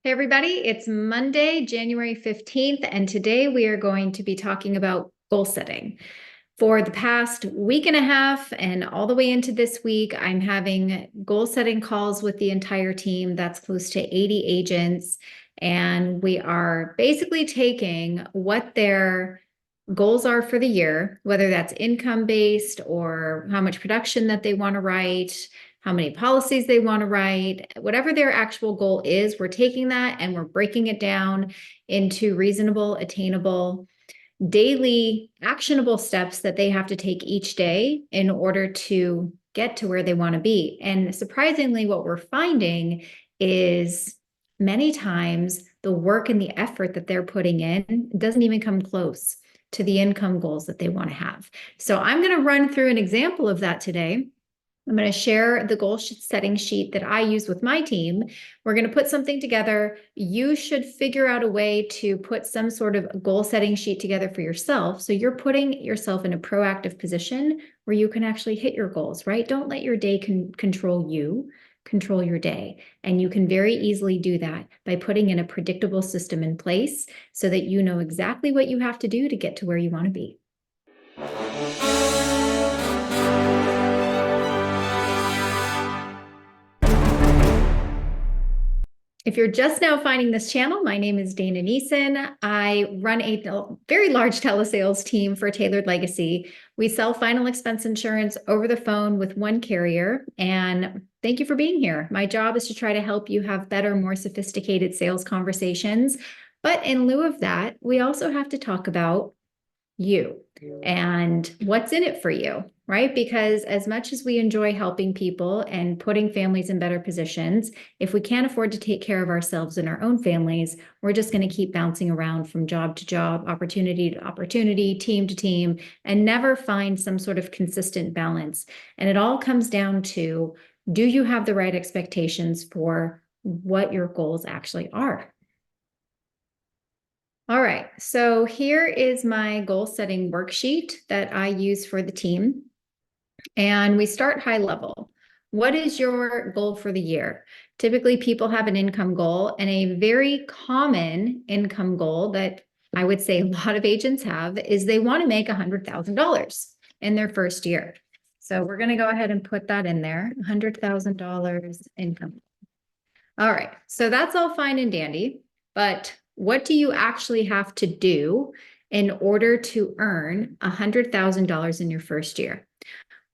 Hey everybody, it's Monday, January 15th, and today we are going to be talking about goal setting. For the past week and a half and all the way into this week, I'm having goal setting calls with the entire team. That's close to 80 agents, and we are basically taking what their goals are for the year, whether that's income based or how much production that they want to write, how many policies they want to write, whatever their actual goal is, we're taking that and we're breaking it down into reasonable, attainable, daily, actionable steps that they have to take each day in order to get to where they want to be. And surprisingly, what we're finding is many times the work and the effort that they're putting in doesn't even come close to the income goals that they want to have. So I'm going to run through an example of that today. I'm going to share the goal setting sheet that I use with my team. We're going to put something together. You should figure out a way to put some sort of goal setting sheet together for yourself. So you're putting yourself in a proactive position where you can actually hit your goals, right? Don't let your day control you, control your day. And you can very easily do that by putting in a predictable system in place so that you know exactly what you have to do to get to where you want to be. If you're just now finding this channel, my name is Dana Neeson. I run a very large telesales team for Tailored Legacy. We sell final expense insurance over the phone with one carrier. And thank you for being here. My job is to try to help you have better, more sophisticated sales conversations. But in lieu of that, we also have to talk about you and what's in it for you, right? Because as much as we enjoy helping people and putting families in better positions, if we can't afford to take care of ourselves and our own families, we're just going to keep bouncing around from job to job, opportunity to opportunity, team to team, and never find some sort of consistent balance. And it all comes down to, do you have the right expectations for what your goals actually are? All right, so here is my goal setting worksheet that I use for the team. And we start high level. What is your goal for the year? Typically, people have an income goal, and a very common income goal that I would say a lot of agents have is they want to make $100,000 in their first year. So we're going to go ahead and put that in there, $100,000 income. All right, so that's all fine and dandy, but what do you actually have to do in order to earn $100,000 in your first year?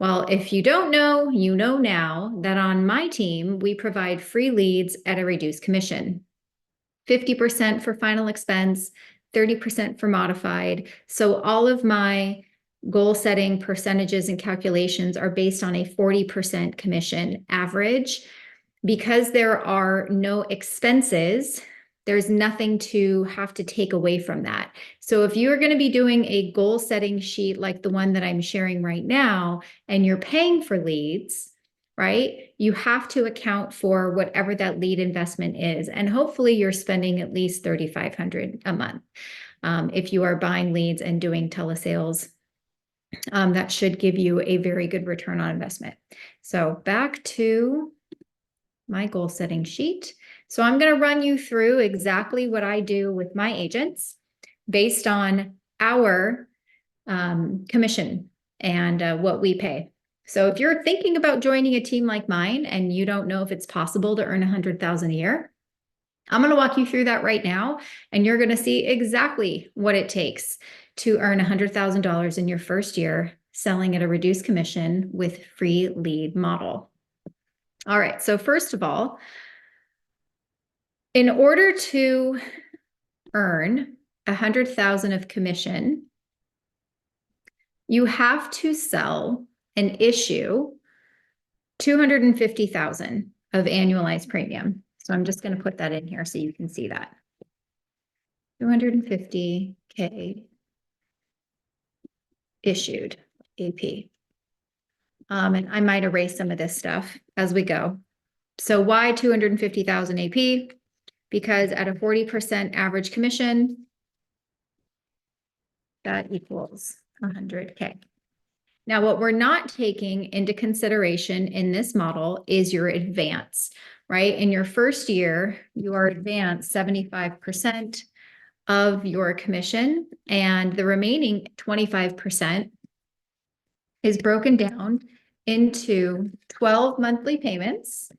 Well, if you don't know, you know now that on my team, we provide free leads at a reduced commission. 50% for final expense, 30% for modified. So all of my goal setting percentages and calculations are based on a 40% commission average. Because there are no expenses, there's nothing to have to take away from that. So if you're going to be doing a goal setting sheet like the one that I'm sharing right now, and you're paying for leads, right? You have to account for whatever that lead investment is. And hopefully you're spending at least $3,500 a month. If you are buying leads and doing telesales, that should give you a very good return on investment. So back to my goal setting sheet. So I'm going to run you through exactly what I do with my agents based on our commission and what we pay. So if you're thinking about joining a team like mine and you don't know if it's possible to earn $100,000 a year, I'm going to walk you through that right now, and you're going to see exactly what it takes to earn $100,000 in your first year selling at a reduced commission with free lead model. All right, so first of all, in order to earn $100,000 of commission, you have to sell and issue $250,000 of annualized premium. So I'm just going to put that in here so you can see that. $250K issued AP. And I might erase some of this stuff as we go. So why 250,000 AP? Because at a 40% average commission, that equals 100K. Now, what we're not taking into consideration in this model is your advance. right? In your first year, you are advanced 75% of your commission, and the remaining 25% is broken down into 12 monthly payments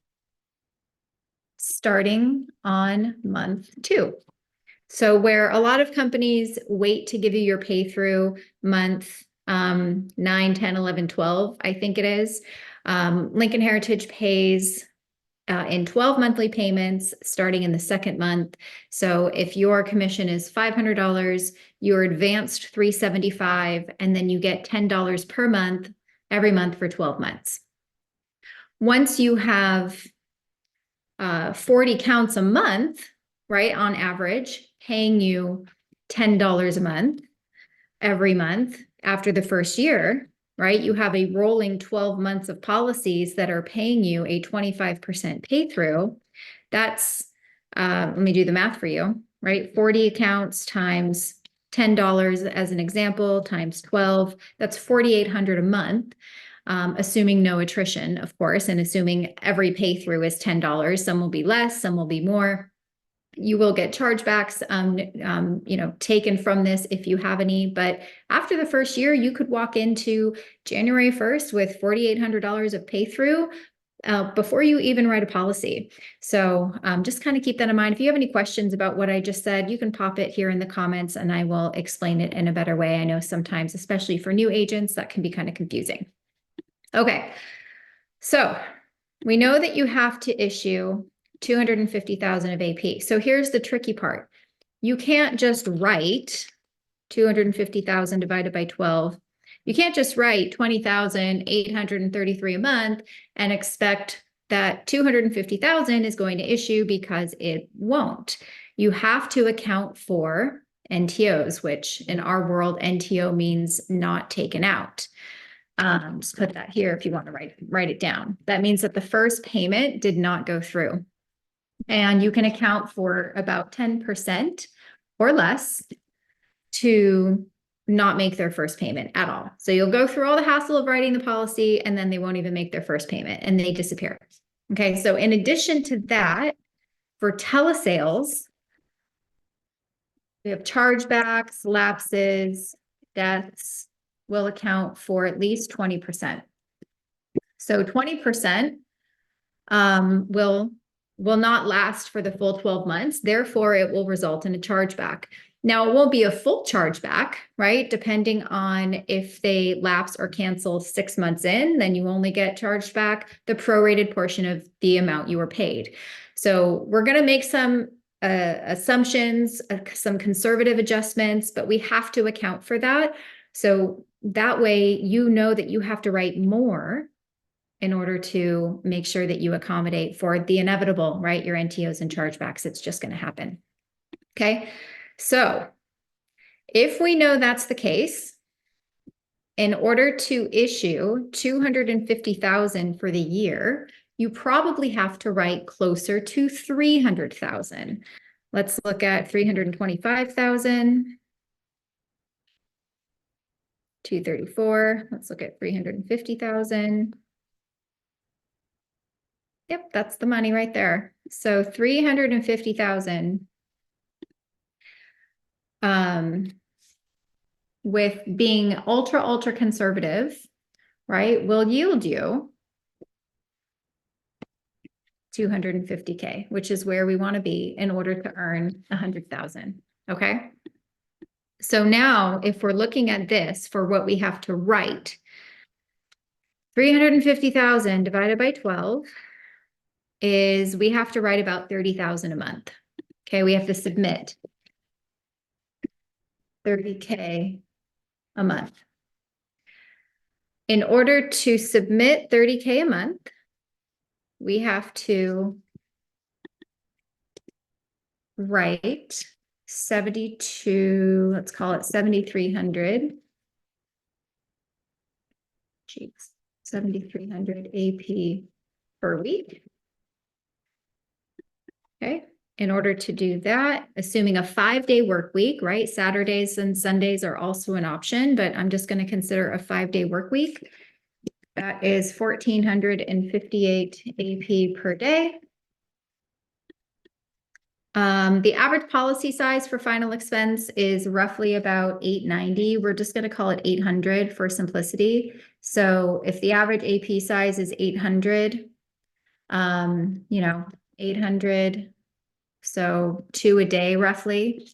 starting on month 2. So where a lot of companies wait to give you your pay through month 9, 10, 11, 12, I think it is. Lincoln Heritage pays in 12 monthly payments starting in the second month. So if your commission is $500, you're advanced $375, and then you get $10 per month every month for 12 months. Once you have 40 counts a month, right, on average, paying you $10 a month every month after the first year, right? You have a rolling 12 months of policies that are paying you a 25% pay through. That's, let me do the math for you, right? 40 accounts times $10 as an example, times 12, that's $4,800 a month. Assuming no attrition, of course, and assuming every pay through is $10. Some will be less, some will be more. You will get chargebacks, taken from this if you have any. But after the first year, you could walk into January 1st with $4,800 of pay through before you even write a policy. So just kind of keep that in mind. If you have any questions about what I just said, you can pop it here in the comments and I will explain it in a better way. I know sometimes, especially for new agents, that can be kind of confusing. Okay, so we know that you have to issue 250,000 of AP. So here's the tricky part. You can't just write 250,000 divided by 12. You can't just write 20,833 a month and expect that 250,000 is going to issue, because it won't. You have to account for NTOs, which in our world, NTO means not taken out. Just put that here if you want to write it down. That means that the first payment did not go through. And you can account for about 10% or less to not make their first payment at all. So you'll go through all the hassle of writing the policy and then they won't even make their first payment and they disappear. Okay, so in addition to that, for telesales, we have chargebacks, lapses, deaths will account for at least 20%. So 20% will not last for the full 12 months. Therefore, it will result in a chargeback. Now, it won't be a full chargeback, right? Depending on if they lapse or cancel 6 months in, then you only get charged back the prorated portion of the amount you were paid. So we're going to make some assumptions, some conservative adjustments, but we have to account for that. So that way, you know that you have to write more in order to make sure that you accommodate for the inevitable, right? Your NTOs and chargebacks, it's just going to happen. Okay. So if we know that's the case, in order to issue 250,000 for the year, you probably have to write closer to 300,000. Let's look at 325,000. 234. Let's look at 350,000. Yep, that's the money right there. So 350,000 with being ultra conservative, right, will yield you 250K, which is where we want to be in order to earn 100,000. Okay. So now if we're looking at this for what we have to write, 350,000 divided by 12 is we have to write about 30,000 a month. Okay, we have to submit 30K a month. In order to submit 30K a month, we have to write 72, let's call it 7,300. Jeez, 7,300 AP per week. Okay, in order to do that, assuming a 5-day work week, right? Saturdays and Sundays are also an option, but I'm just going to consider a 5-day work week. That is 1,458 AP per day. The average policy size for final expense is roughly about 890. We're just going to call it 800 for simplicity. So if the average AP size is 800, 800, so 2 a day roughly,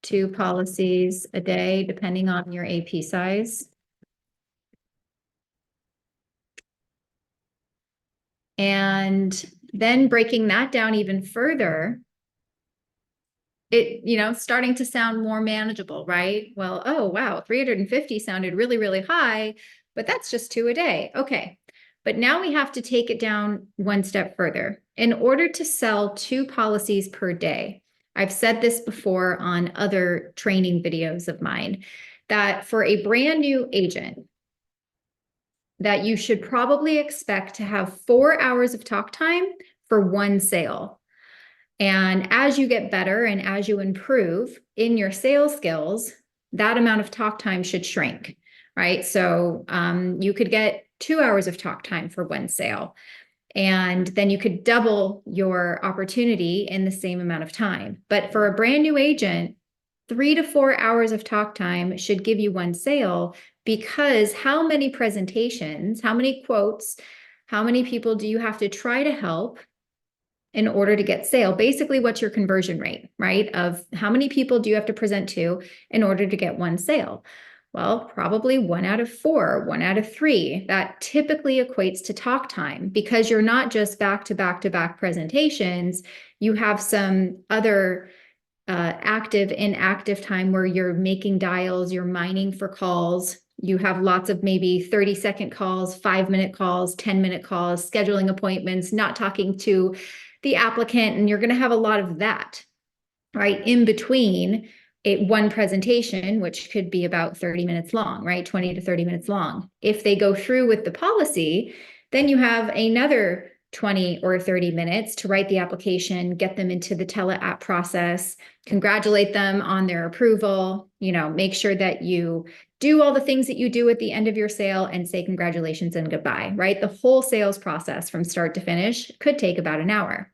2 policies a day, depending on your AP size. And then breaking that down even further, starting to sound more manageable, right? Well, oh, wow, 350 sounded really, really high, but that's just 2 a day. Okay. But now we have to take it down one step further. In order to sell 2 policies per day, I've said this before on other training videos of mine, that for a brand new agent, that you should probably expect to have 4 hours of talk time for 1 sale. And as you get better and as you improve in your sales skills, that amount of talk time should shrink, right? So you could get 2 hours of talk time for 1 sale, and then you could double your opportunity in the same amount of time. But for a brand new agent, 3 to 4 hours of talk time should give you 1 sale, because how many presentations, how many quotes, how many people do you have to try to help in order to get sale? Basically, what's your conversion rate, right? Of how many people do you have to present to in order to get 1 sale? Well, probably 1 out of 4, 1 out of 3. That typically equates to talk time, because you're not just back to back to back presentations. You have some other active, inactive time where you're making dials, you're mining for calls. You have lots of maybe 30-second calls, 5-minute calls, 10-minute calls, scheduling appointments, not talking to the applicant. And you're going to have a lot of that, right, in between one presentation, which could be about 30 minutes long, right? 20 to 30 minutes long. If they go through with the policy, then you have another 20 or 30 minutes to write the application, get them into the tele app process, congratulate them on their approval, make sure that you do all the things that you do at the end of your sale and say congratulations and goodbye, right? The whole sales process from start to finish could take about an hour.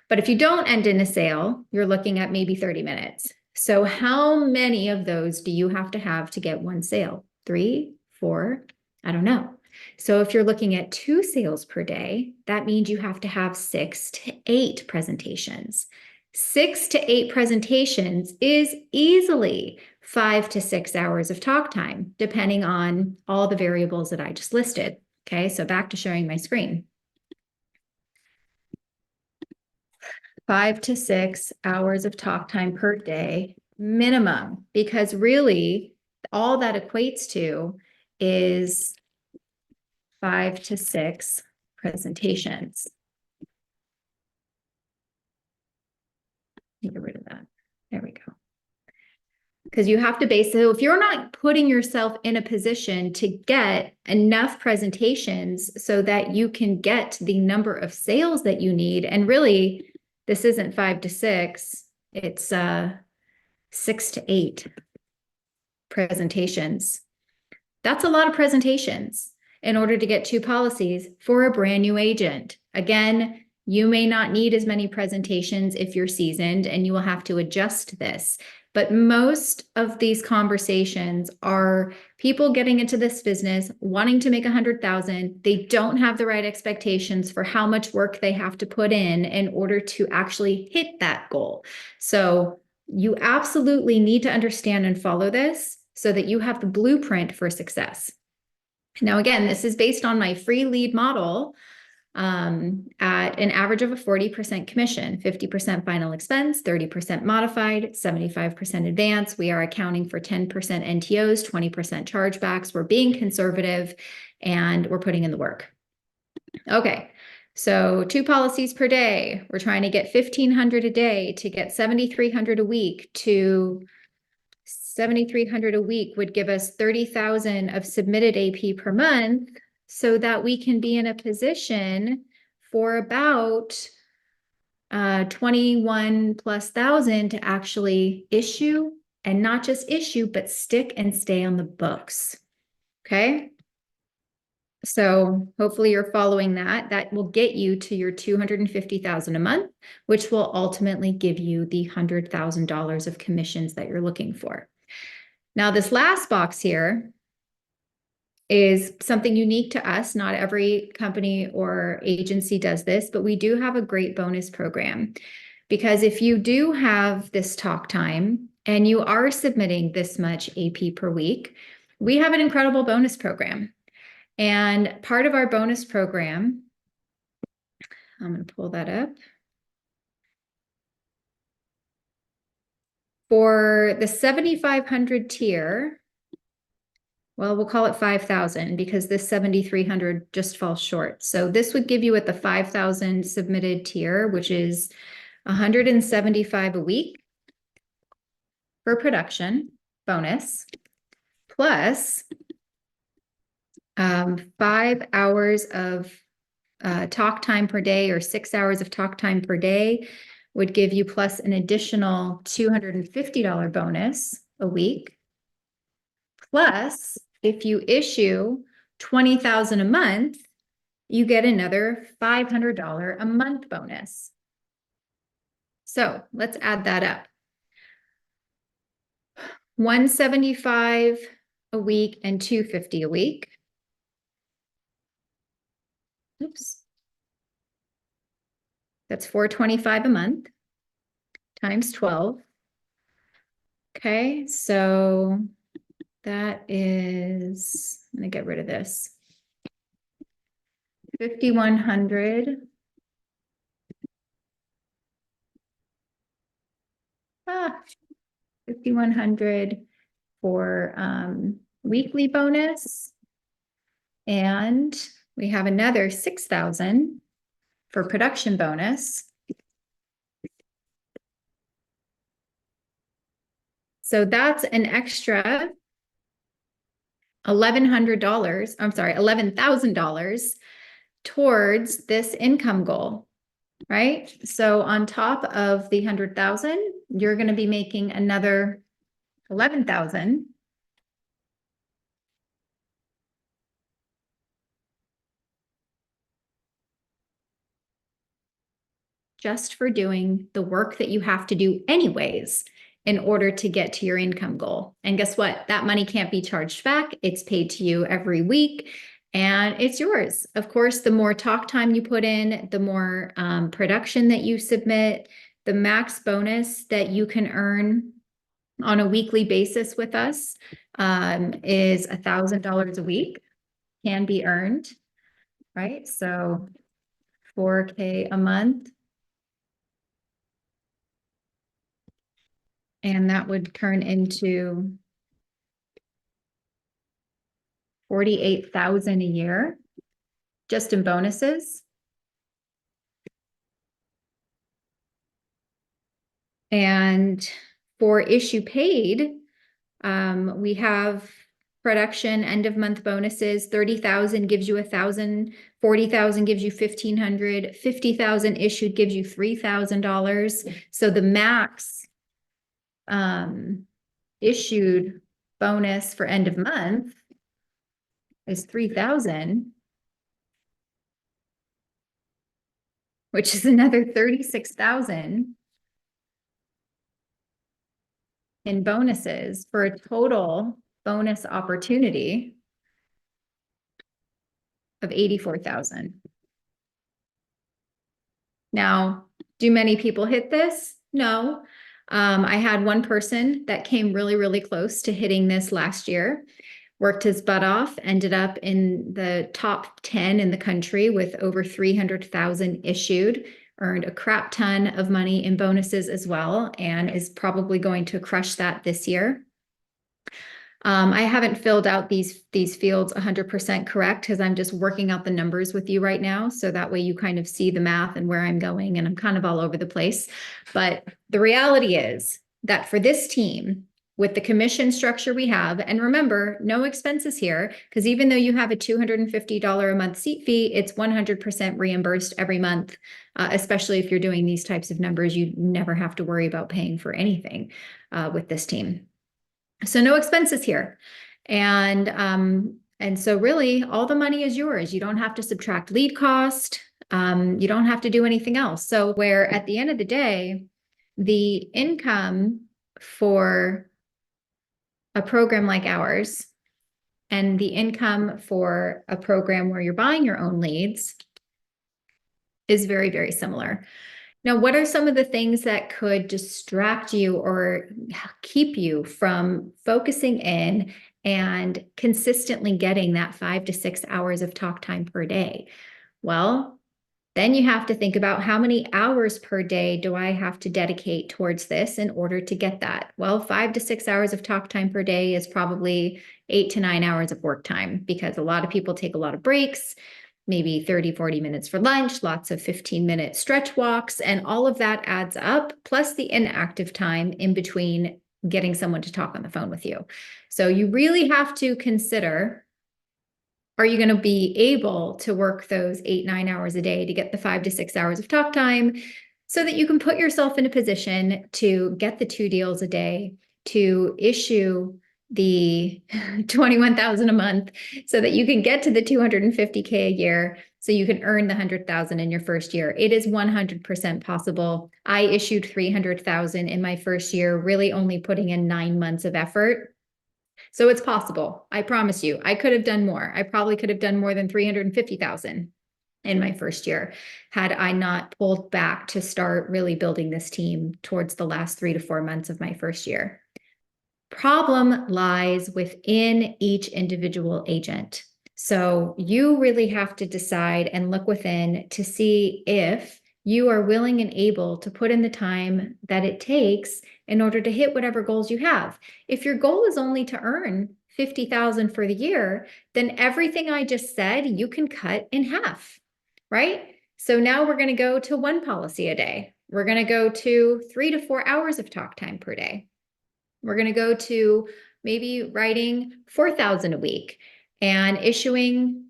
But if you don't end in a sale, you're looking at maybe 30 minutes. So how many of those do you have to get 1 sale? 3, 4? I don't know. So if you're looking at 2 sales per day, that means you have to have 6 to 8 presentations. 6 to 8 presentations is easily 5 to 6 hours of talk time, depending on all the variables that I just listed. Okay, so back to sharing my screen. 5 to 6 hours of talk time per day minimum, because really all that equates to is 5 to 6 presentations. Get rid of that. There we go. Because you have to so if you're not putting yourself in a position to get enough presentations so that you can get the number of sales that you need, and really, this isn't 5 to 6, it's 6 to 8 presentations. That's a lot of presentations in order to get 2 policies for a brand new agent. Again, you may not need as many presentations if you're seasoned, and you will have to adjust this. But most of these conversations are people getting into this business, wanting to make 100,000. They don't have the right expectations for how much work they have to put in order to actually hit that goal. So you absolutely need to understand and follow this so that you have the blueprint for success. Now, again, this is based on my free lead model at an average of a 40% commission, 50% final expense, 30% modified, 75% advance. We are accounting for 10% NTOs, 20% chargebacks. We're being conservative, and we're putting in the work. Okay. So 2 policies per day. We're trying to get 1,500 a day to get 7,300 a week to 7,300 a week would give us 30,000 of submitted AP per month, so that we can be in a position for about 21 plus thousand to actually issue, and not just issue, but stick and stay on the books. Okay. So hopefully you're following that. That will get you to your $250,000 a month, which will ultimately give you the $100,000 of commissions that you're looking for. Now, this last box here is something unique to us. Not every company or agency does this, but we do have a great bonus program. Because if you do have this talk time and you are submitting this much AP per week, we have an incredible bonus program. And part of our bonus program, I'm going to pull that up. For the 7,500 tier, well, we'll call it 5,000 because this 7,300 just falls short. So this would give you at the 5,000 submitted tier, which is 175 a week for production bonus, plus 5 hours of talk time per day, or 6 hours of talk time per day would give you plus an additional $250 bonus a week. Plus, if you issue 20,000 a month, you get another $500 a month bonus. So let's add that up. 175 a week and 250 a week. Oops. That's 425 a month times 12. Okay, so that is, I'm going to get rid of this. 5,100. 5,100 for weekly bonus. And we have another 6,000 for production bonus. So that's an extra $1,100, I'm sorry, $11,000 towards this income goal, right? So on top of the 100,000, you're going to be making another 11,000. Just for doing the work that you have to do anyways in order to get to your income goal. And guess what? That money can't be charged back. It's paid to you every week and it's yours. Of course, the more talk time you put in, the more production that you submit, the max bonus that you can earn on a weekly basis with us is $1,000 a week, can be earned, right? So 4K a month. And that would turn into 48,000 a year just in bonuses. And for issue paid, we have production end of month bonuses. 30,000 gives you 1,000, 40,000 gives you 1,500, 50,000 issued gives you $3,000. So the max issued bonus for end of month is 3,000, which is another 36,000 in bonuses for a total bonus opportunity of 84,000. Now, do many people hit this? No. I had one person that came really, really close to hitting this last year, worked his butt off, ended up in the top 10 in the country with over 300,000 issued, earned a crap ton of money in bonuses as well, and is probably going to crush that this year. I haven't filled out these fields 100% correct because I'm just working out the numbers with you right now. So that way you kind of see the math and where I'm going, and I'm kind of all over the place. But the reality is that for this team, with the commission structure we have, and remember, no expenses here, because even though you have a $250 a month seat fee, it's 100% reimbursed every month, especially if you're doing these types of numbers. You never have to worry about paying for anything with this team. So no expenses here. And And so really all the money is yours. You don't have to subtract lead cost. You don't have to do anything else. So where at the end of the day, the income for a program like ours and the income for a program where you're buying your own leads is very, very similar. Now, what are some of the things that could distract you or keep you from focusing in and consistently getting that 5 to 6 hours of talk time per day? Well, then you have to think about how many hours per day do I have to dedicate towards this in order to get that? Well, 5 to 6 hours of talk time per day is probably 8 to 9 hours of work time because a lot of people take a lot of breaks, maybe 30, 40 minutes for lunch, lots of 15-minute stretch walks, and all of that adds up, plus the inactive time in between getting someone to talk on the phone with you. So you really have to consider, are you going to be able to work those 8, 9 hours a day to get the 5 to 6 hours of talk time so that you can put yourself in a position to get the 2 deals a day, to issue the 21,000 a month so that you can get to the 250K a year so you can earn the 100,000 in your first year. It is 100% possible. I issued 300,000 in my first year, really only putting in 9 months of effort. So it's possible. I promise you, I could have done more. I probably could have done more than 350,000 in my first year had I not pulled back to start really building this team towards the last 3 to 4 months of my first year. Problem lies within each individual agent. So you really have to decide and look within to see if you are willing and able to put in the time that it takes in order to hit whatever goals you have. If your goal is only to earn 50,000 for the year, then everything I just said, you can cut in half, right? So now we're going to go to 1 policy a day. We're going to go to 3 to 4 hours of talk time per day. We're going to go to maybe writing 4,000 a week and issuing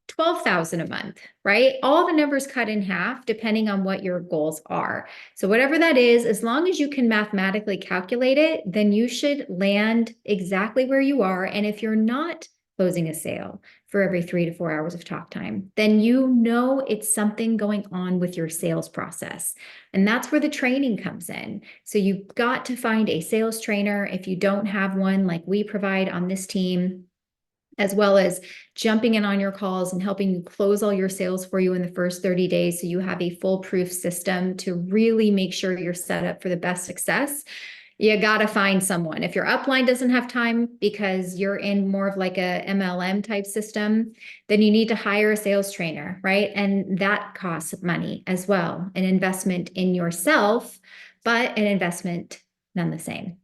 12,000 a month, right? All the numbers cut in half depending on what your goals are. So whatever that is, as long as you can mathematically calculate it, then you should land exactly where you are. And if you're not closing a sale for every 3 to 4 hours of talk time, then you know it's something going on with your sales process. And that's where the training comes in. So you've got to find a sales trainer if you don't have one like we provide on this team, as well as jumping in on your calls and helping you close all your sales for you in the first 30 days so you have a foolproof system to really make sure you're set up for the best success. You got to find someone. If your upline doesn't have time because you're in more of like a MLM type system, then you need to hire a sales trainer, right? And that costs money as well, an investment in yourself, but an investment none the same.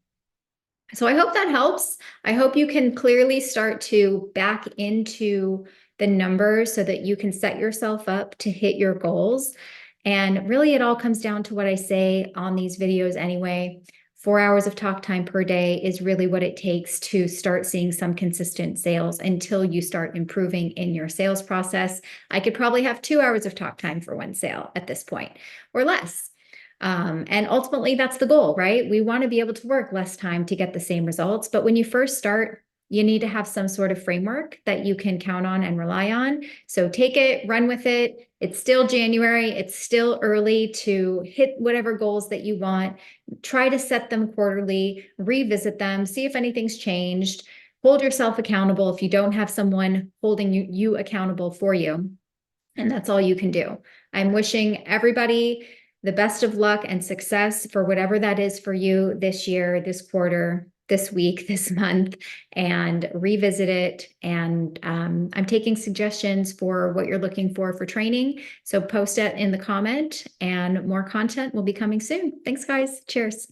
So I hope that helps. I hope you can clearly start to back into the numbers so that you can set yourself up to hit your goals. And really, it all comes down to what I say on these videos anyway. 4 hours of talk time per day is really what it takes to start seeing some consistent sales until you start improving in your sales process. I could probably have 2 hours of talk time for one sale at this point or less. And ultimately, that's the goal, right? We want to be able to work less time to get the same results. But when you first start, you need to have some sort of framework that you can count on and rely on. So take it, run with it. It's still January. It's still early to hit whatever goals that you want. Try to set them quarterly, revisit them, see if anything's changed. Hold yourself accountable if you don't have someone holding you accountable for you. And that's all you can do. I'm wishing everybody the best of luck and success for whatever that is for you this year, this quarter, this week, this month, and revisit it. And I'm taking suggestions for what you're looking for training. So post it in the comment and more content will be coming soon. Thanks, guys. Cheers.